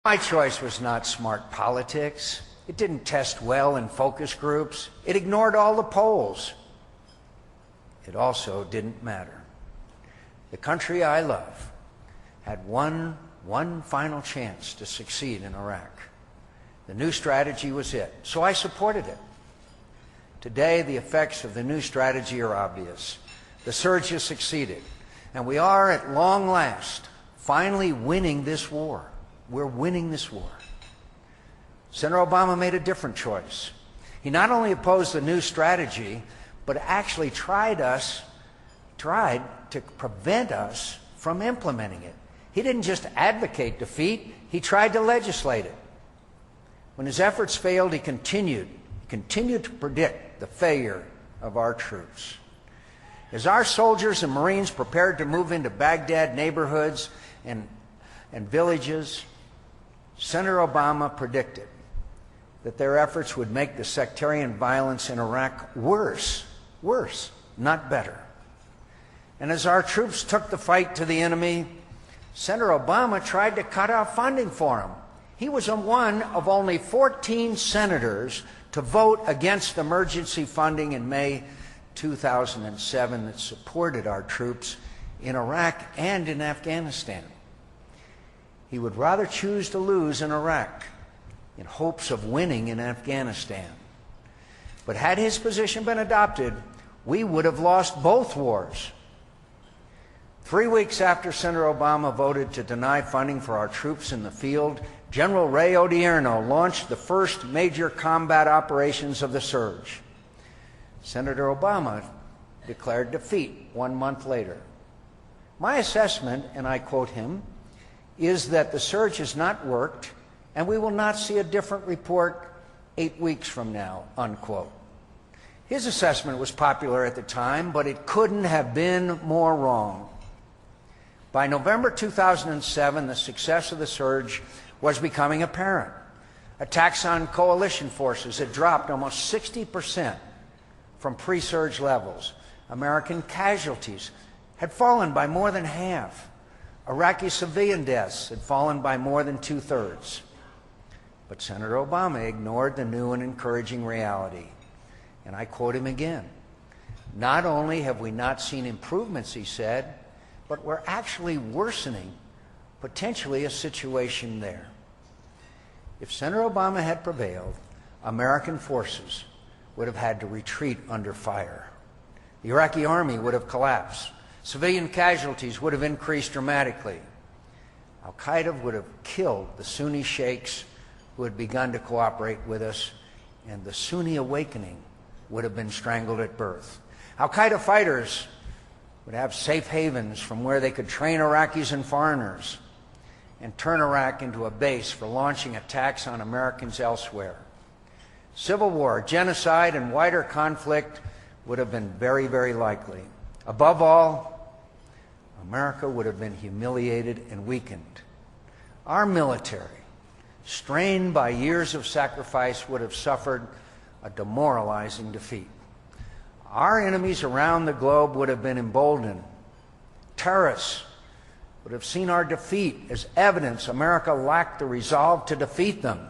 My choice was not smart politics. It didn't test well in focus groups. It ignored all the polls. It also didn't matter. The country I love had one final chance to succeed in Iraq. The new strategy was it, so I supported it. Today, the effects of the new strategy are obvious. The surge has succeeded, and we are, at long last, finally winning this war. We're winning this war. Senator Obama made a different choice. He not only opposed the new strategy, but actually tried to prevent us from implementing it. He didn't just advocate defeat, he tried to legislate it. When his efforts failed, he continued to predict the failure of our troops. As our soldiers and Marines prepared to move into Baghdad neighborhoods and villages, Senator Obama predicted that their efforts would make the sectarian violence in Iraq worse, not better. And as our troops took the fight to the enemy, Senator Obama tried to cut off funding for him. He was one of only 14 senators to vote against emergency funding in May 2007 that supported our troops in Iraq and in Afghanistan. He would rather choose to lose in Iraq in hopes of winning in Afghanistan. But had his position been adopted, we would have lost both wars. 3 weeks after Senator Obama voted to deny funding for our troops in the field, General Ray Odierno launched the first major combat operations of the surge. Senator Obama declared defeat 1 month later. My assessment, and I quote him, is that the surge has not worked and we will not see a different report 8 weeks from now, unquote. His assessment was popular at the time, but it couldn't have been more wrong. By November 2007, the success of the surge was becoming apparent. Attacks on coalition forces had dropped almost 60% from pre-surge levels. American casualties had fallen by more than half. Iraqi civilian deaths had fallen by more than 2/3. But Senator Obama ignored the new and encouraging reality. And I quote him again. Not only have we not seen improvements, he said, but we're actually worsening, potentially, a situation there. If Senator Obama had prevailed, American forces would have had to retreat under fire. The Iraqi army would have collapsed. Civilian casualties would have increased dramatically. Al-Qaeda would have killed the Sunni sheikhs who had begun to cooperate with us, and the Sunni awakening would have been strangled at birth. Al-Qaeda fighters would have safe havens from where they could train Iraqis and foreigners and turn Iraq into a base for launching attacks on Americans elsewhere. Civil war, genocide, and wider conflict would have been very, very likely. Above all, America would have been humiliated and weakened. Our military, strained by years of sacrifice, would have suffered a demoralizing defeat. Our enemies around the globe would have been emboldened. Terrorists would have seen our defeat as evidence America lacked the resolve to defeat them.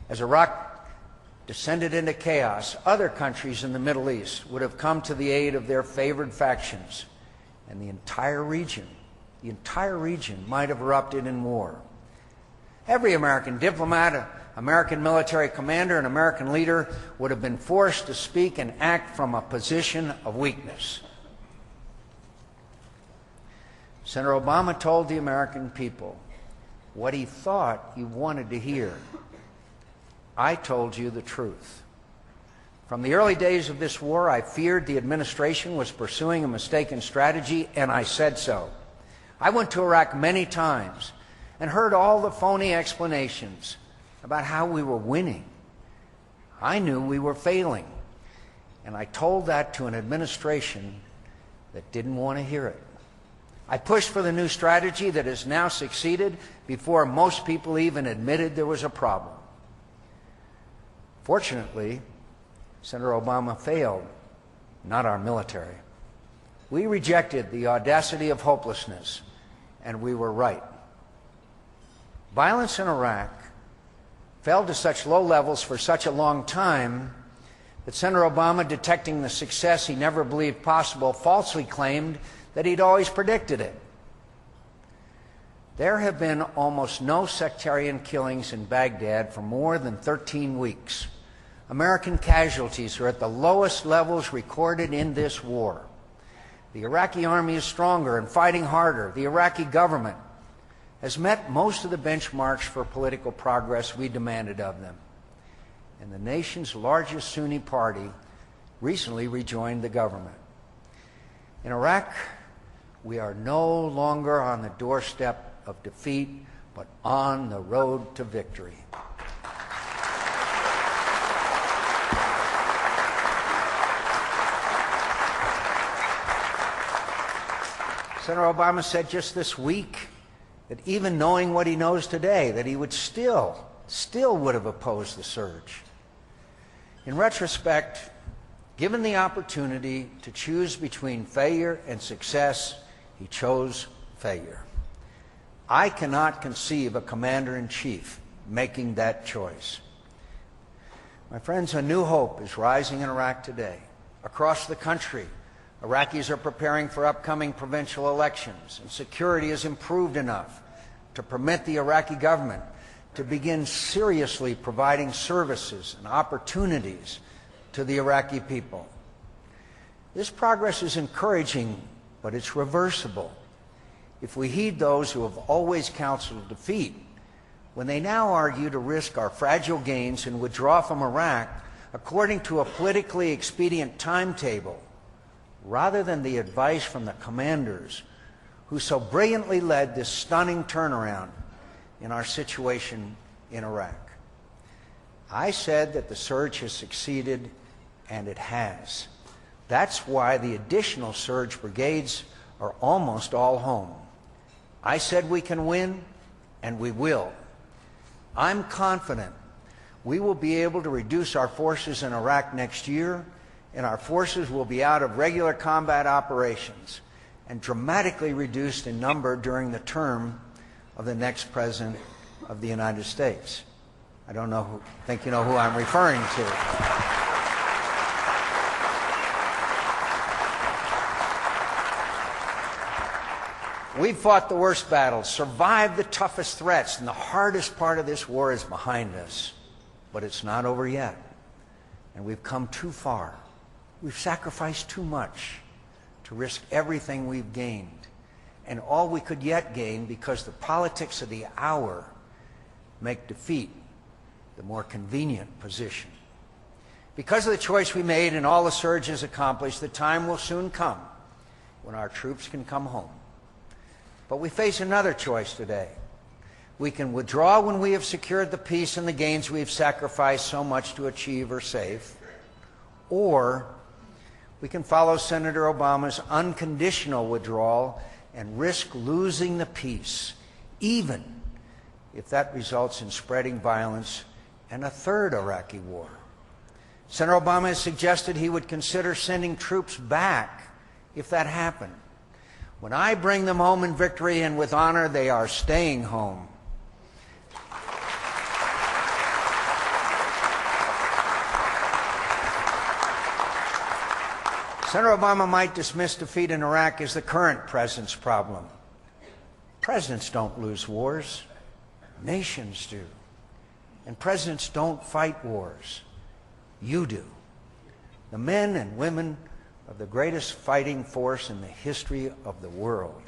As Iraq descended into chaos, other countries in the Middle East would have come to the aid of their favored factions, and the entire region might have erupted in war. Every American diplomat, American military commander, and American leader would have been forced to speak and act from a position of weakness. Senator Obama told the American people what he thought you wanted to hear. I told you the truth. From the early days of this war, I feared the administration was pursuing a mistaken strategy, and I said so. I went to Iraq many times and heard all the phony explanations about how we were winning. I knew we were failing, and I told that to an administration that didn't want to hear it. I pushed for the new strategy that has now succeeded before most people even admitted there was a problem. Fortunately, Senator Obama failed, not our military. We rejected the audacity of hopelessness, and we were right. Violence in Iraq fell to such low levels for such a long time that Senator Obama, detecting the success he never believed possible, falsely claimed that he'd always predicted it. There have been almost no sectarian killings in Baghdad for more than 13 weeks. American casualties are at the lowest levels recorded in this war. The Iraqi army is stronger and fighting harder. The Iraqi government has met most of the benchmarks for political progress we demanded of them. And the nation's largest Sunni party recently rejoined the government. In Iraq, we are no longer on the doorstep of defeat, but on the road to victory. Senator Obama said just this week that even knowing what he knows today, that he would still would have opposed the surge. In retrospect, given the opportunity to choose between failure and success, he chose failure. I cannot conceive a commander-in-chief making that choice. My friends, a new hope is rising in Iraq today. Across the country, Iraqis are preparing for upcoming provincial elections, and security has improved enough to permit the Iraqi government to begin seriously providing services and opportunities to the Iraqi people. This progress is encouraging, but it's reversible if we heed those who have always counseled defeat when they now argue to risk our fragile gains and withdraw from Iraq according to a politically expedient timetable, rather than the advice from the commanders who so brilliantly led this stunning turnaround in our situation in Iraq. I said that the surge has succeeded, and it has. That's why the additional surge brigades are almost all home. I said we can win, and we will. I'm confident we will be able to reduce our forces in Iraq next year, and our forces will be out of regular combat operations and dramatically reduced in number during the term of the next President of the United States. I think you know who I'm referring to. We've fought the worst battles, survived the toughest threats, and the hardest part of this war is behind us. But it's not over yet, and we've come too far. We've sacrificed too much to risk everything we've gained, and all we could yet gain, because the politics of the hour make defeat the more convenient position. Because of the choice we made and all the surge has accomplished, the time will soon come when our troops can come home. But we face another choice today. We can withdraw when we have secured the peace and the gains we've sacrificed so much to achieve or save, or we can follow Senator Obama's unconditional withdrawal and risk losing the peace, even if that results in spreading violence and a third Iraqi war. Senator Obama has suggested he would consider sending troops back if that happened. When I bring them home in victory and with honor, they are staying home. Senator Obama might dismiss defeat in Iraq as the current president's problem. Presidents don't lose wars. Nations do. And presidents don't fight wars. You do. The men and women of the greatest fighting force in the history of the world.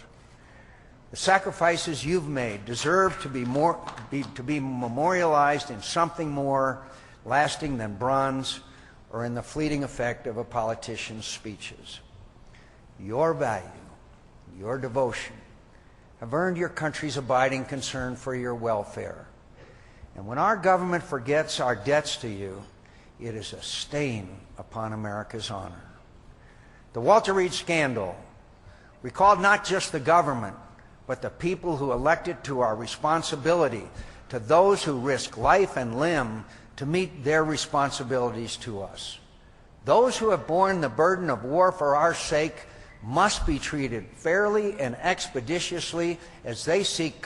The sacrifices you've made deserve to be memorialized in something more lasting than bronze or in the fleeting effect of a politician's speeches. Your value, your devotion, have earned your country's abiding concern for your welfare. And when our government forgets our debts to you, it is a stain upon America's honor. The Walter Reed scandal recalled not just the government, but the people who elected to our responsibility, to those who risk life and limb to meet their responsibilities to us. Those who have borne the burden of war for our sake must be treated fairly and expeditiously as they seek